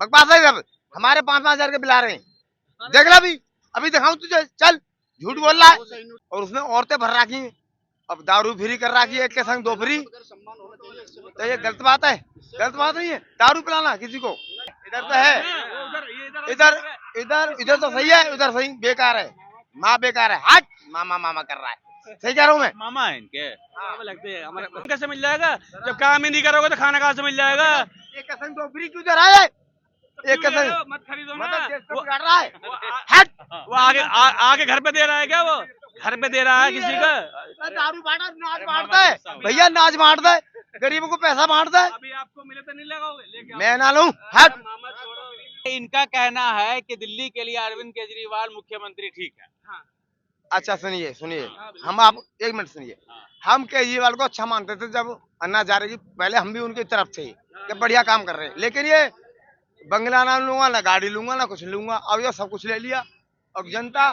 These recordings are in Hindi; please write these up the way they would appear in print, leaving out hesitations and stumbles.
बकवास है सब। हमारे 5-5 हजार के बिला रहे हैं, देख ला अभी। अभी दिखाऊं तुझे, चल। झूठ बोल रहा है। और उसने औरतें भर रखी हैं। अब दारू फ्री कर रखी है, एक के संग 2 फ्री। तो ये गलत बात है? गलत बात नहीं है दारू पिलाना किसी को। इधर तो है, इधर इधर इधर तो सही है, उधर सही बेकार है। माँ बेकार है, हट। मामा मामा कर रहा है, सही कह रहा हूँ मैं। मामा है इनके, हमें लगते हैं हमारे कैसे मिल जाएगा जब काम ही नहीं करोगे तो खाना कहाँ से मिल जाएगा। एक के संग 2 फ्री क्यों दे रहा है? एक के संग मत खरीदो ना। मतलब देश को बिगाड़ रहा है, हट। वो आगे घर पे दे रहा है क्या? वो घर पे दे रहा है किसी का? दारू बांटा, नाच बांटता है भैया, नाच बांटता है, गरीबों को पैसा बांटता है। अभी आपको मिले तो नहीं लगाओगे, लेके आओ। मैं ना लूं, हट। मामा छोड़ो। इनका कहना है कि दिल्ली के लिए अरविंद केजरीवाल मुख्यमंत्री ठीक है। अच्छा सुनिए सुनिए, हम आप 1 मिनट सुनिए। हम केजरीवाल को अच्छा मानते थे जब अन्ना हजारे जी, पहले हम भी उनकी तरफ थे कि बढ़िया काम कर रहे हैं। लेकिन ये बंगला ना लूंगा, ना गाड़ी लूंगा, ना कुछ लूंगा, अब ये सब कुछ ले लिया। अब जनता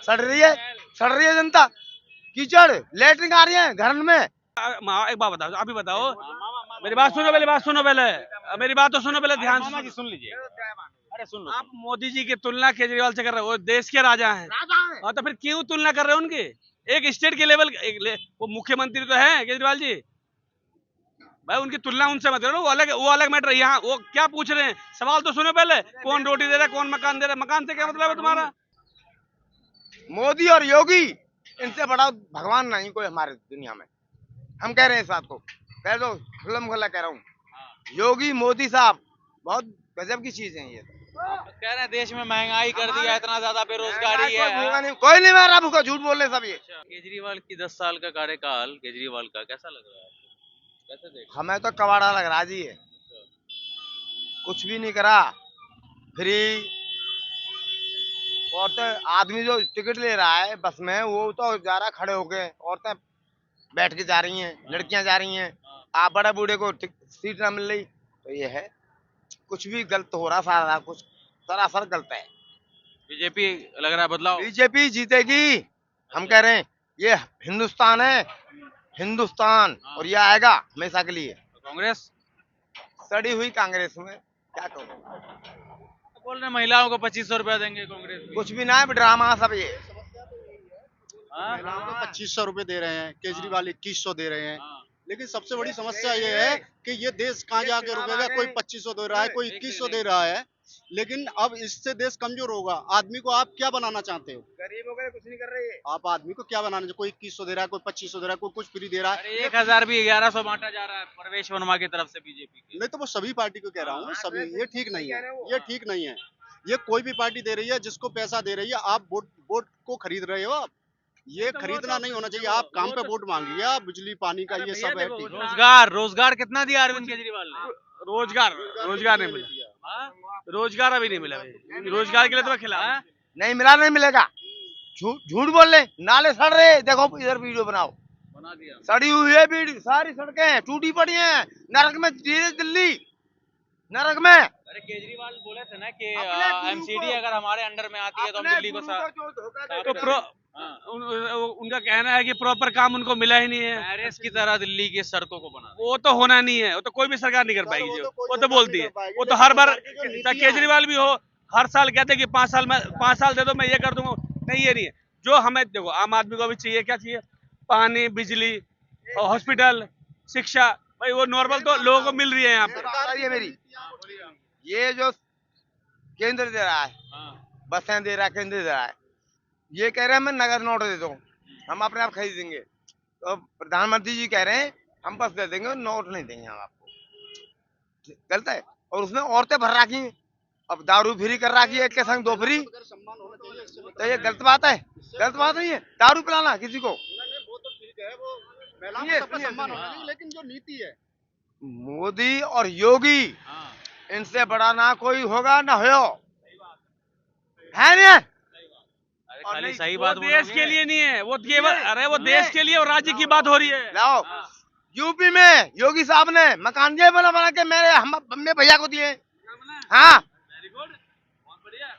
सड़ रही है, सड़ रही है जनता। कीचड़, लेटरिन आ रही है घर में। एक बात बताओ, आप ही बताओ। मेरी बात सुनो पहले, बात सुनो पहले, मेरी बात तो सुनो पहले, ध्यान से सुन लीजिए। अरे सुन लो, आप मोदी जी की तुलना केजरीवाल से कर रहे हो, वो देश के राजा हैं। हाँ, तो फिर क्यों तुलना कर रहे हो उनकी? एक स्टेट के लेवल वो मुख्यमंत्री तो है केजरीवाल जी। भाई उनकी तुलना उनसे मत करो, वो अलग मैटर है। यहाँ वो क्या पूछ रहे हैं, सवाल तो सुनो पहले। कौन रोटी दे रहा है, कौन मकान दे रहा है? मकान से क्या मतलब है तुम्हारा? मोदी और योगी, इनसे बड़ा भगवान नहीं कोई हमारे दुनिया में। हम कह रहे हैं इस बात को, कह दो, खुल्लम खुल्ला कह रहा हूँ। योगी मोदी साहब बहुत गजब की चीज है ये। कह रहे हैं देश में महंगाई कर दिया, इतना ज्यादा बेरोजगारी है। कोई नहीं मार रहा भूखा, झूठ बोल रहे सब ये। केजरीवाल की 10 साल का कार्यकाल केजरीवाल का कैसा लग रहा है आपको? कैसे देख? हमें तो कबाड़ा लग रहा जी ये, कुछ भी नहीं करा। फ्री औरतें, आदमी जो टिकट ले रहा है बस में, वो तो जा रहा खड़े होके, औरतें बैठ के जा रही हैं, लड़कियां जा रही हैं। आप बड़े बूढ़े को सीट ना मिल रही, तो ये है कुछ भी गलत हो रहा, सारा कुछ सरासर गलत है। बीजेपी लग रहा है बदलाव। बीजेपी जीतेगी, हम कह रहे हैं। ये हिंदुस्तान है, हिंदुस्तान, और ये आएगा हमेशा के लिए। कांग्रेस सड़ी हुई कांग्रेस में क्या करूं? बोल रहे महिलाओं को 2500 रुपया देंगे कांग्रेस भी। कुछ भी ना है, ड्रामा सब ये। हाँ? 2500 रुपए दे रहे हैं, केजरीवाल 2100 दे रहे हैं। हाँ। लेकिन सबसे बड़ी समस्या ये है कि ये देश कहाँ जाके रुकेगा। कोई 2500 दे रहा है, कोई 2100 दे रहा है, लेकिन अब इससे देश कमजोर होगा। आदमी को आप क्या बनाना चाहते हो? गरीब वगैरह कुछ नहीं कर रही है। आप आदमी को क्या बनाना चाहते? कोई 2100 दे रहा है, कोई 2500 दे रहा है, कोई कुछ फ्री दे रहा है। 1000 भी 1100 बांटा जा रहा है प्रवेश वर्मा की तरफ से बीजेपी की। नहीं तो वो सभी पार्टी को कह रहा हूँ, सभी। ये ठीक नहीं है, ये ठीक नहीं है। ये कोई भी पार्टी दे रही है, जिसको पैसा दे रही है। आप वोट को खरीद रहे हो आप। ये खरीदना नहीं होना चाहिए। आप काम पे वोट मांगिए, आप बिजली पानी का ये सब है। ठीक है। रोजगार कितना दिया अरविंद केजरीवाल ने? रोजगार नहीं मिला। रोजगार अभी नहीं मिला। रोजगार के लिए तो मैं खिलाफ। नहीं मिला, नहीं मिलेगा। झूठ बोल रहे, नाले सड़ रहे, देखो इधर वीडियो बनाओ। बना दिया। सड़ी हुई है वीडियो, सारी सड़कें टूटी पड़ी हैं, नरक में दिल्ली, नरक में। अरे केजरीवाल बोले थे ना कि एमसीडी अगर हमारे अंडर में आती है तो हम दिल्ली को उनका कहना है कि प्रॉपर काम उनको मिला ही नहीं है। पेरिस की तरह दिल्ली की सड़कों को बना, वो तो होना नहीं है। वो तो कोई भी सरकार नहीं कर पाएगी। वो तो बोलती है, वो तो हर बार, चाहे केजरीवाल भी हो, हर साल कहते हैं कि 5 साल दे दो, मैं ये कर दूंगा। नहीं, ये नहीं है। जो हमें देखो, आम आदमी को भी चाहिए, क्या चाहिए? पानी, बिजली, हॉस्पिटल, शिक्षा। भाई वो नॉर्मल तो लोगों को मिल रही है यहाँ पे। ये मेरी, ये जो केंद्र दे रहा है, बसें दे रहा है, केंद्र दे रहा है, ये कह रहे हैं मैं नगद नोट दे दो, हम अपने आप खरीदेंगे। तो प्रधानमंत्री जी कह रहे हैं हम बस दे देंगे, नोट नहीं देंगे हम आपको। गलत है। और उसमें औरतें भर रखी हैं। अब दारू फ्री कर रखी है, एक के संग 2 फ्री। तो ये गलत बात है? गलत बात नहीं है दारू पिलाना किसी को। वो तो ठीक है, वो महिलाओं को सबका सम्मान होना चाहिए, लेकिन जो नीति है। मोदी और योगी, इनसे बड़ा ना कोई होगा ना हो, है ना? खाली सही बात देश के लिए नहीं है, वो केवल, अरे वो देश के लिए और राज्य की बात हो रही है। लाओ, यूपी में योगी साहब ने मकान ये बना के मेरे भैया को दिए। हाँ,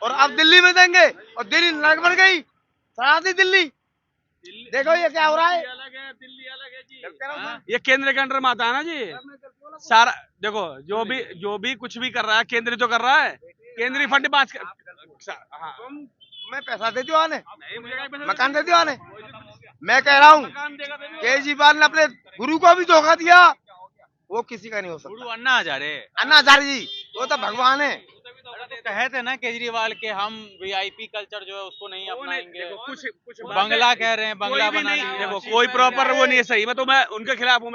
और अब दिल्ली में देंगे, और दिल्ली नरक बन गई, शरारती दिल्ली। देखो ये क्या हो रहा है। दिल्ली अलग है जी। ये केंद्र के अंडर में आता है ना जी। सारा देखो जो भी कुछ भी कर रहा है केंद्रीय तो कर रहा है, केंद्रीय फंड बात हाँ। तुम्हें पैसा दे दियो आने, नहीं, मुझे क्या पैसा मकान दे दियो आने। मैं कह रहा हूँ केजरीवाल ने अपने गुरु को भी धोखा दिया, वो किसी का नहीं हो गुरु सकता। अन्ना हजारे अन्ना हजारे जी वो तो भगवान है। तो कहे थे ना केजरीवाल के हम वीआईपी कल्चर जो है उसको नहीं अपनाएंगे, देखो, कुछ बंगला कह रहे हैं, बंगला कोई भी बना नहीं, दिया। देखो कोई प्रॉपर वो नहीं है सही। मैं उनके खिलाफ हूँ।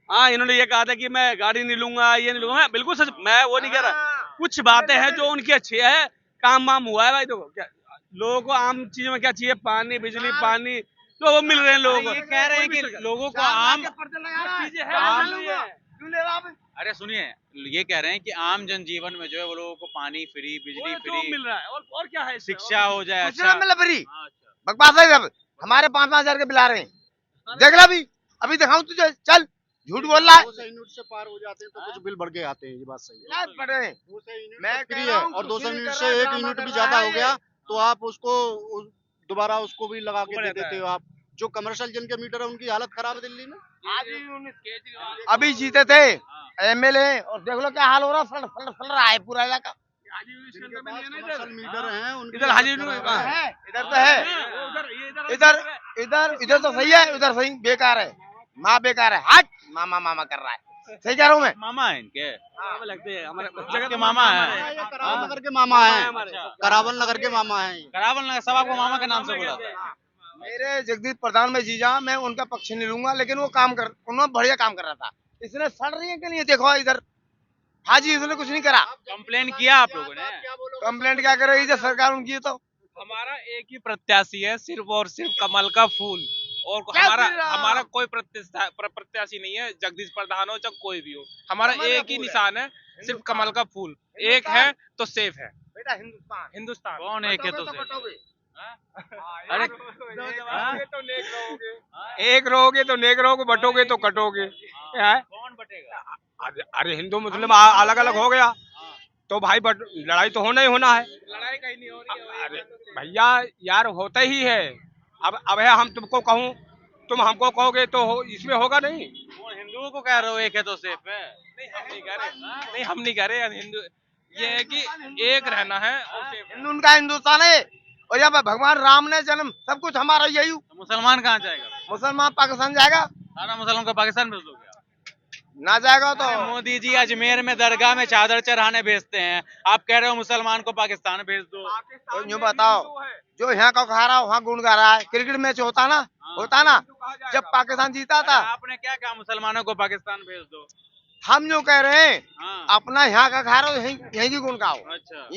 हाँ, इन्होंने ये कहा था कि मैं गाड़ी नहीं लूंगा, ये नहीं लूंगा, मैं बिल्कुल सच, मैं वो नहीं कह रहा। कुछ बातें हैं जो उनकी अच्छी है, काम वाम हुआ है भाई। देखो क्या लोगों को आम चीजों में क्या चाहिए, पानी, बिजली, पानी, तो वो मिल रहे हैं लोगों को। ये कह रहे हैं कि लोगों को आम चीजें आम- अरे सुनिए, ये कह रहे हैं कि आम जनजीवन में जो है वो लोगों को पानी फ्री, बिजली फ्री, मिल रहा है, और क्या है, शिक्षा हो जाए कुछ अच्छा। ना मिला फ्री, हाँ, अच्छा। बकवास है सब। हमारे 5-5 हजार के बिल आ रहे हैं, देख ला अभी दिखाऊं तुझे, चल झूठ बोल रहा है। 200 यूनिट से पार हो जाते हैं तो कुछ बिल बढ़ के आते हैं, ये बात सही है। क्या बढ़ रहे हैं? 200 यूनिट मैं फ्री कह है रहा हूं, और 200 कुछ नहीं यूनिट कर से रहा है, 1 ड्रामा यूनिट कर भी रहा ज्यादा है हो गया ये। तो आप उसको दोबारा उसको भी लगा के ऊपर दे जाता देते हो आप। जो कमर्शियल जिनके मीटर है उनकी हालत खराब है दिल्ली में। अभी जीते थे एमएलए और देख लो क्या हाल हो रहा है, फल रहा है पूरा इलाका। जिनके पास कमर्शियल मीटर हैं उनकी इधर हालत हाजी खराब कहाँ है। है? है इधर तो है, इधर तो सही है, उधर सही बेकार है। माँ बेकार है, हट मामा मामा कर रहा है। सही कह रहा हूँ मैं। मामा है इनके, लगते हैं हमारे आपके मामा है। हाँ, ये करावल नगर के मामा हैं, अच्छा। करावल नगर के मामा हैं। करावल नगर सब आपको मामा के नाम से बुलाते हैं। मेरे जगदीश प्रधान में जीजा, मैं उनका पक्ष नहीं लूंगा, लेकिन वो उन्होंने बढ़िया काम कर रहा था। इसने सड़ रही है कि नहीं, देखो इधर हाजी, इसने कुछ नहीं करा। कंप्लेन किया आप लोगों ने? कंप्लेंट क्या करेगी जब सरकार उनकी है तो। हमारा एक ही प्रत्याशी है, सिर्फ और सिर्फ कमल का फूल, और क्या हमारा फिर, हमारा कोई प्रत्याशी नहीं है, जगदीश प्रधान हो चाहे कोई भी हो। हमारा कमल का एक ही फूल है। निशान है, सिर्फ कमल का फूल। एक हिंदुस्तान। है तो सेफ है बेटा हिंदुस्तान, हिंदुस्तान। कौन एक है तो से? कटोगे। अरे एक रहोगे तो नेक रहोगे, बटोगे तो कटोगे। है? कौन बटेगा? अरे हिंदू मुस्लिम अलग अलग हो गया तो भाई लड़ाई तो होना ही होना है। लड़ाई कहीं नहीं हो रही है। अरे भैया यार होता ही है। अब है, हम तुमको कहूँ, तुम हमको कहोगे तो इसमें होगा नहीं। वो हिंदुओं को कह रहे हो एक है तो सेफ है? नहीं हम नहीं कह रहे, नहीं हम नहीं कह रहे हिंदू, ये है कि एक रहना है और सेफ है। हिंदू उनका हिंदुस्तान है, और जब भगवान राम ने जन्म, सब कुछ हमारा यही। तो मुसलमान कहाँ जाएगा? मुसलमान पाकिस्तान जाएगा, सारा मुसलमान को पाकिस्तान भेज दोगे? ना जाएगा तो अरे मोदी जी अजमेर में दरगाह में चादर चढ़ाने भेजते हैं, आप कह रहे हो मुसलमान को पाकिस्तान भेज दो। तो यूँ बताओ, जो यहाँ का खा रहा है वहाँ गुण गा रहा है। क्रिकेट मैच होता ना, जब पाकिस्तान जीता था, आपने क्या कहा मुसलमानों को पाकिस्तान भेज दो? हम जो कह रहे हैं हाँ। अपना यहाँ का खा रहे हो, यहीं की गुण गाओ। अच्छा।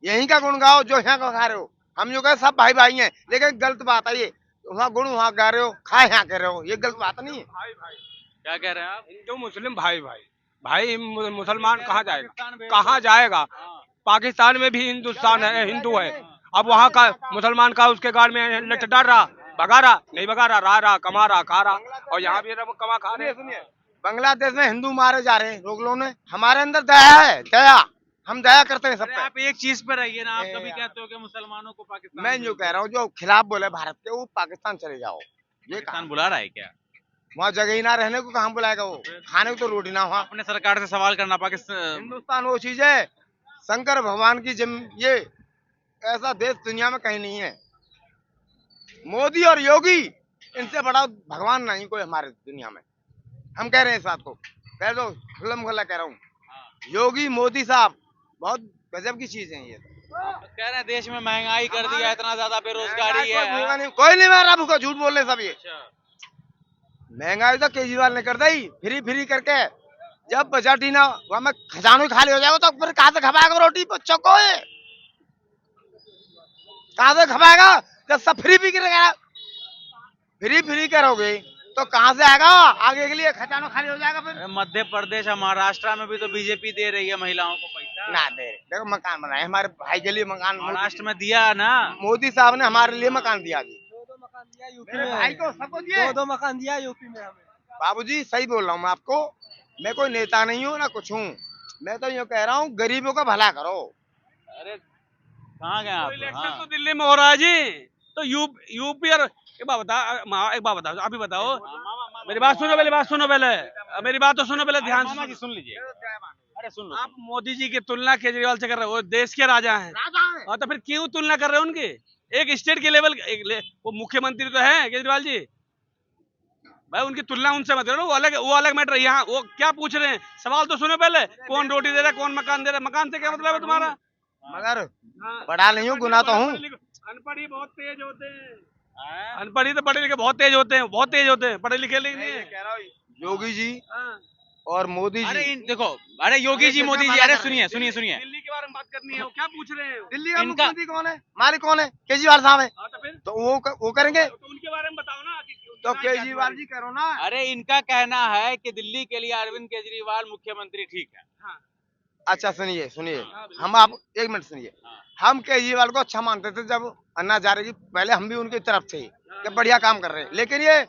यहीं का गुण गाओ जो यहाँ का खा रहे हो। हम जो कहे सब भाई भाई हैं, लेकिन गलत बात है ये, वहाँ गुण वहाँ गा रहे हो, खा यहाँ कह रहे हो, ये गलत बात नहीं है। क्या कह रहे हैं आप? हिंदू मुस्लिम भाई भाई भाई, मुसलमान कहाँ जाएगा, पाकिस्तान भेज कहाँ दो। जाएगा? हाँ। पाकिस्तान में भी हिंदुस्तान है, हिंदू है। अब वहाँ का मुसलमान का उसके गाड़ में लट डाल रहा, भगा रहा नहीं, भगा रहा कमा रहा खा रहा, और यहाँ भी कमा खा रहे। बांग्लादेश में हिंदू मारे जा रहे हैं लोग, लोगों ने। हमारे अंदर दया है, दया, हम दया करते हैं सब अरे पे। आप एक चीज पे रहिए ना, आप ए कभी यार। कहते हो कि मुसलमानों को पाकिस्तान मैं भेज जो दो। कह रहा हूँ, जो खिलाफ बोले भारत के, वो पाकिस्तान चले जाओ। ये पाकिस्तान बुला रहा है क्या? वहाँ जगह ही ना रहने को, कहाँ बुलाएगा वो? खाने को तो रोटी ना वहाँ। अपने सरकार से सवाल करना पाकिस्तान। हिंदुस्तान वो चीज है, शंकर भगवान की ये ऐसा देश दुनिया में कहीं नहीं है। मोदी और योगी, इनसे बड़ा भगवान नहीं कोई हमारे दुनिया में। हम कह रहे हैं इस बात को, कह दो, खुल्लम खुल्ला कह रहा हूँ। योगी मोदी साहब बहुत गजब की चीज है ये। कह रहे हैं देश में महंगाई कर दिया, इतना ज्यादा बेरोजगारी है। कोई नहीं मार रहा, भूखा झूठ बोल रहे सब ये। अच्छा। महंगाई तो केजरीवाल ने कर दी, फ्री करके। जब बजट ही ना, वहाँ में खजानो खाली हो जाएगा तो फिर कहाँ से खपाएगा रोटी बच्चों को? कहाँ से खपाएगा जब सब फ्री करेगा? फ्री करोगे तो कहाँ से आएगा आगे के लिए? खजानो खाली हो जाएगा फिर। मध्य प्रदेश और महाराष्ट्र में भी तो बीजेपी दे रही है महिलाओं को पैसा। ना दे, देखो मकान बनाए हमारे भाई के लिए, मकान महाराष्ट्र में दिया ना। मोदी साहब ने हमारे लिए मकान दिया जी। 2 मकान दिया यूपी मेरे में, भाई को सबको दिए। 2 मकान दिया यूपी में हमें। बाबूजी सही बोल रहा हूँ मैं आपको, मैं कोई नेता नहीं हूँ ना कुछ हूँ। मैं तो यूँ कह रहा हूँ गरीबों का भला करो। अरे कहाँ गए आप? इलेक्शन तो दिल्ली में हो रहा है जी, तो यूपी और एक बात बताओ, आप ही बताओ, मेरी बात सुनो पहले, बात सुनो पहले, मेरी बात तो सुनो पहले ध्यान मामा से। की सुन लीजिए। अरे सुन लो। आप मोदी जी की तुलना केजरीवाल से कर रहे हो, वो देश के राजा हैं। और तो फिर क्यों तुलना कर रहे हो उनकी? एक स्टेट के लेवल वो मुख्यमंत्री तो है केजरीवाल जी भाई, उनकी तुलना उनसे मत करो, वो अलग मैटर। यहाँ वो क्या पूछ रहे हैं, सवाल तो सुनो पहले। कौन रोटी दे रहा है, कौन मकान दे रहा है? मकान से क्या मतलब है तुम्हारा? मगर हाँ। पढ़ा नहीं हूँ, गुनाह तो हूँ। अनपढ़ ही बहुत तेज होते हैं। अनपढ़ ही तो पढ़े लिखे बहुत तेज होते हैं, बहुत तेज होते हैं, पढ़े लिखे नहीं है। योगी जी हाँ। और मोदी अरे जी। देखो, अरे योगी जी मोदी जी, अरे सुनिए सुनिए सुनिए। दिल्ली के बारे में बात करनी है, वो क्या पूछ रहे हैं? दिल्ली का इनका- मुख्यमंत्री कौन है? मालिक कौन है? केजरीवाल साहब है। हाँ, तो फिर तो वो करेंगे। तो उनके बारे में बताओ ना तो केजरीवाल जी करो ना। अरे इनका कहना है कि दिल्ली के लिए अरविंद केजरीवाल मुख्यमंत्री ठीक है। अच्छा सुनिए सुनिए, हम आप एक मिनट सुनिए। हम केजरीवाल को अच्छा मानते थे जब अन्ना हजारे जी, पहले हम भी उनकी तरफ थे कि बढ़िया काम कर रहे हैं। लेकिन ये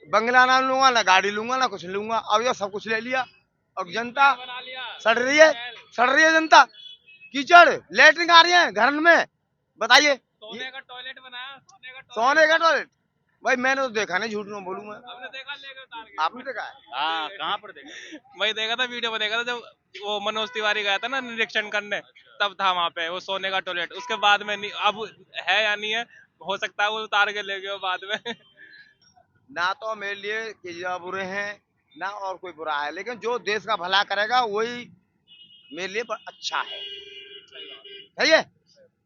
बंगला ना लूंगा, ना गाड़ी लूंगा, ना कुछ लूंगा, अब ये सब कुछ ले लिया। और जनता सड़ रही है, सड़ रही है जनता। कीचड़, लेटरिन आ रही है घर में, बताइए। सोने का टॉयलेट बनाया, सोने का टॉयलेट भाई मैंने तो देखा नहीं, झूठ नहीं बोलूं मैं। हमने देखा, लेकर उतार के। आपने देखा है? हाँ, कहाँ पर देखा? वही देखा था, वीडियो में देखा था, जब वो मनोज तिवारी गया था ना निरीक्षण करने, तब था वहाँ पे वो सोने का टॉयलेट। उसके बाद में नहीं, अब है या नहीं है, हो सकता है वो उतार के ले गए हो बाद में। ना तो मेरे लिए केजरीवाल बुरे हैं, ना और कोई बुरा है, लेकिन जो देश का भला करेगा वही मेरे लिए अच्छा है ये।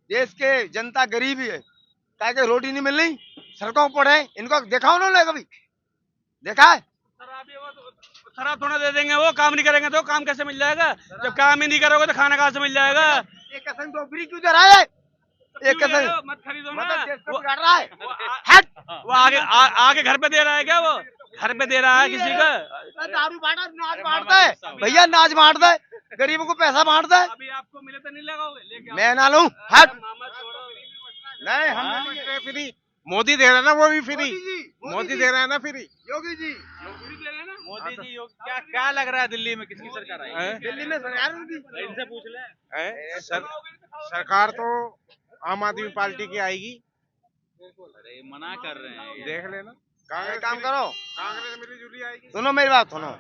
देश के जनता गरीब ही है, ताकि रोटी नहीं मिल रही, सड़कों पर है। इनको देखा उन्होंने कभी? देखा है? शराब थोड़ा दे देंगे, वो काम नहीं करेंगे तो काम कैसे मिल जाएगा? जब काम ही नहीं करोगे तो खाना कहाँ से मिल जाएगा? एक कसम तो फ्री क्यों दे रहा है? एक कसम मत खरीदो ना। मतलब देश को वो- बिगाड़ रहा है। हट, वो आगे घर पे दे रहा है क्या? वो घर पे दे रहा है किसी का? दारू बांटा, नाच बांटता है भैया, नाच बांटता है, गरीबों को पैसा बांटता है। अभी आपको मिले तो नहीं लगाओगे? लेके आओ। मैं ना लूं, हट। मामा छोड़ो। नहीं हाँ? हम फ्री मोदी दे रहा है ना, वो भी फ्री। मोदी जी दे रहा है ना फ्री। योगी जी नौकरी दे रहे हैं ना? मोदी जी क्या क्या लग रहा है दिल्ली में किसकी सरकार आई? दिल्ली में सरकार थी। इनसे पूछ ले। सरकार तो आम आदमी पार्टी की आएगी, अरे मना कर रहे हैं ये। देख लेना। एक काम करो, कांग्रेस मिली जुली आएगी। सुनो मेरी बात सुनो।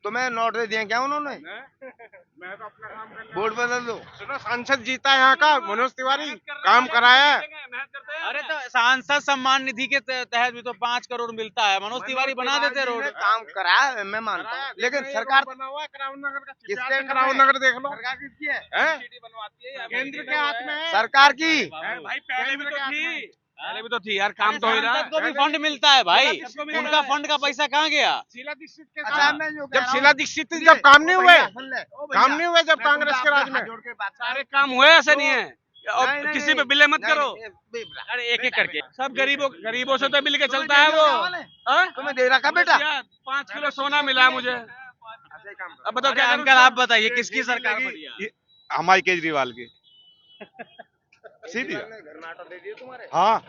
तुम्हें नोट दे दिए क्या उन्होंने? मैं तो अपना काम करना। वोट बदल दो। सुनो, सांसद जीता है यहाँ का मनोज तिवारी, काम कराया है। मेहनत करते हैं। अरे तो सांसद सम्मान निधि के तहत भी तो 5 करोड़ मिलता है। मनोज तिवारी बना देते रोड। ने काम करा है, मैं मानता हूँ, लेकिन सरकार बना हुआ है कराउल नगर का। किसके कराउल नगर देख लो, सरकार किसकी है? केंद्र के हाथ में है। सरकार की। भाई पहले भी तो थी, पहले भी तो थी यार, काम तो हो ही रहा सांसद को है। भी फंड मिलता है भाई, सबको मिल उनका रहा है। फंड का पैसा कहाँ गया? शीला दीक्षित के अच्छा साथ मैं जो कह जब रहा हूँ- शीला दीक्षित थी, जब काम नहीं हुए, सुन ले, ओ भैया, काम नहीं हुए जब मैं कांग्रेस तुमसे के राज आपका में। हाथ जोड़ के बात कर रहा सारे हूँ। काम हुए, ऐसे नहीं है। और नहीं, नहीं, किसी नहीं, पे बिले मत नहीं, करो। नहीं, बेटा। अरे एक एक करके। सब गरीबों से तो मिल के तुम्हें चलता है दे वो। रखा वाले? हाँ? तुम्हें दे रखा बेटा? 5 किलो सोना मिला है मुझे। अब बताओ अरे क्या अंकल आप बताइए किसकी सरकार बढ़िया? हमारी केजरीवाल की सीधी। घर में आटा दे दिए तुम्हारे? हाँ,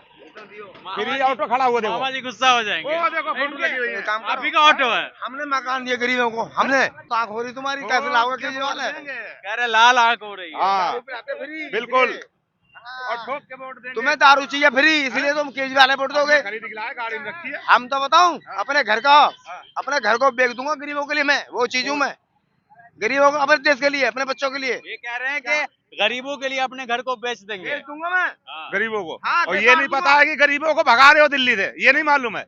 फ्री ऑटो खड़ा हुआ मामा जी गुस्सा हो जाएंगे। देखो फोटो लगी हुई है। एक काम आप ही करो, का ऑटो है। हमने मकान दिए गरीबों को, हमने तो आंख हो रही तुम्हारी, कैसे लाओगे केजरीवाल है? कह रहे लाल आंख हो रही है। हाँ बिल्कुल। हाँ। ठोक के वोट देंगे। तुम्हें दारू चाहिए फ्री, इसलिए तुम केजरीवाल है वोट दोगे? खरीद के लाए, गाड़ी में रखी है। हम तो बताऊं, अपने घर का, अपने घर को बेच दूंगा गरीबों के लिए। मैं वो चीज हूँ, मैं गरीबों को, अपने देश के लिए, अपने बच्चों के लिए ये कह रहे हैं कि गरीबों के लिए अपने घर को बेच देंगे। बेच दूंगा मैं। हाँ। गरीबों को। हाँ, और ये बेकार नहीं दूंगा। पता है कि गरीबों को भगा रहे हो दिल्ली से, ये नहीं मालूम है?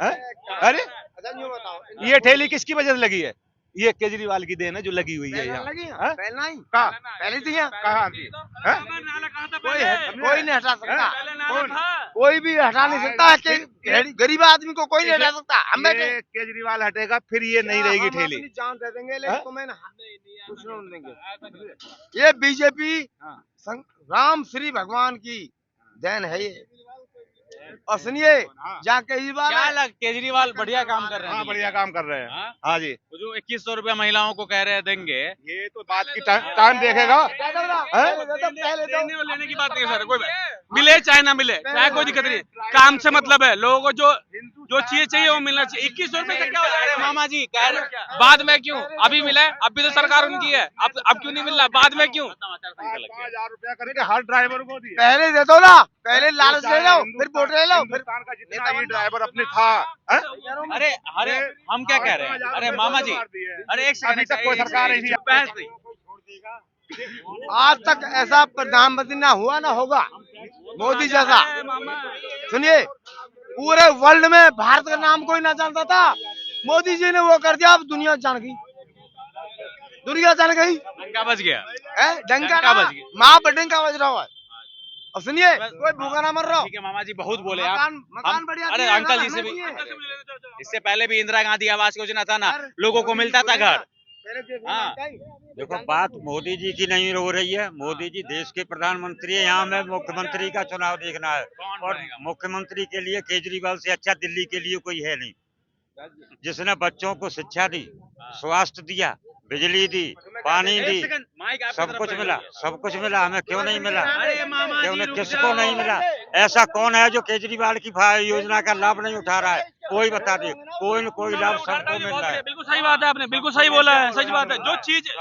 अरे अच्छा यूँ बताओ, ये ठेली किसकी वजह से लगी है? ये केजरीवाल की देन है जो लगी हुई है पहले यहाँ। लगी हैं? हाँ? पहले नहीं, कहाँ? पहले थी यहाँ। कहाँ थी? हैं? नाला कहाँ था कोई पहले? कोई नहीं हटा सकता, पहले नाला था। कोई भी हटा नहीं सकता कि गरीब आदमी को कोई नहीं हटा सकता। हम बैठे ये केजरीवाल हटेगा फिर ये नहीं रहेगी हम ठेली। अपनी जान दे देंगे, लेकिन हाँ? तुम्हें ना कुछ नहीं देंगे। ये बीजेपी राम श्री भगवान की देन है ये। और सुनिए, जहाँ केजरीवाल क्या है, लग केजरीवाल बढ़िया काम कर रहे हैं। हाँ बढ़िया काम कर रहे हैं। हाँ? हाँ जी, वो जो 2100 रुपया महिलाओं को कह रहे हैं देंगे। ये तो बात की टाइम देखेगा। देने और लेने की बात नहीं है सर, कोई बात। मिले चाहे ना मिले, चाहे कोई दिक्कत नहीं, काम से मतलब है। लोगों को जो जो चीज चाहिए वो मिलना चाहिए। 2100 रुपए से क्या हो अरे जाएगा? मामा जी कह रहे बाद में क्यों? अभी मिला है, अब भी तो सरकार उनकी है, अब क्यों नहीं मिल रहा? बाद में क्यों? 5,000 रुपया करके हर ड्राइवर को दिया। पहले दे दो ना, पहले लालच ले लो, फिर वोट ले लो, फिर हिंदुस्तान का जितना ही ड्राइवर अपने था, हैं? अरे अरे हम क्या कह रहे हैं? अरे मामा जी, अरे एक सेकंड, अभी तक कोई सरकार नहीं बहस नहीं। आज तक ऐसा प्रधानमंत्री ना हुआ ना होगा मोदी जैसा। सुनिए, पूरे वर्ल्ड में भारत का नाम कोई ना जानता था, मोदी जी ने वो कर दिया, अब दुनिया जान गई, दुनिया जान गई। डंका बज गया। डंका बज गया। माँ पर डंका बज रहा है। और सुनिए, कोई भूखा ना मर रहा हो। ठीक है मामा जी, बहुत बोले आप। मकान बढ़िया अरे दिए, अंकल जी हमें से भी, दिए। इससे पहले भी इंदिरा गांधी आवास योजना था ना, लोगों को मिलता था घर। हाँ। देखो, बात मोदी जी की नहीं हो रही है। मोदी जी देश के प्रधानमंत्री है, यहाँ में मुख्यमंत्री का चुनाव देखना है। और मुख्यमंत्री के लिए केजरीवाल से अच्छा दिल्ली के लिए कोई है नहीं, जिसने बच्चों को शिक्षा दी, स्वास्थ्य दिया, बिजली दी, पानी दी, सब कुछ मिला, सब कुछ मिला। हमें क्यों नहीं मिला? क्यों नहीं, किसको नहीं मिला? ऐसा कौन है जो केजरीवाल की योजना का लाभ नहीं उठा रहा है? कोई बता दे, कोई न कोई लाभ सबको मिल रहा है। बिल्कुल सही बात है, आपने बिल्कुल सही बोला है, सच बात है। जो चीज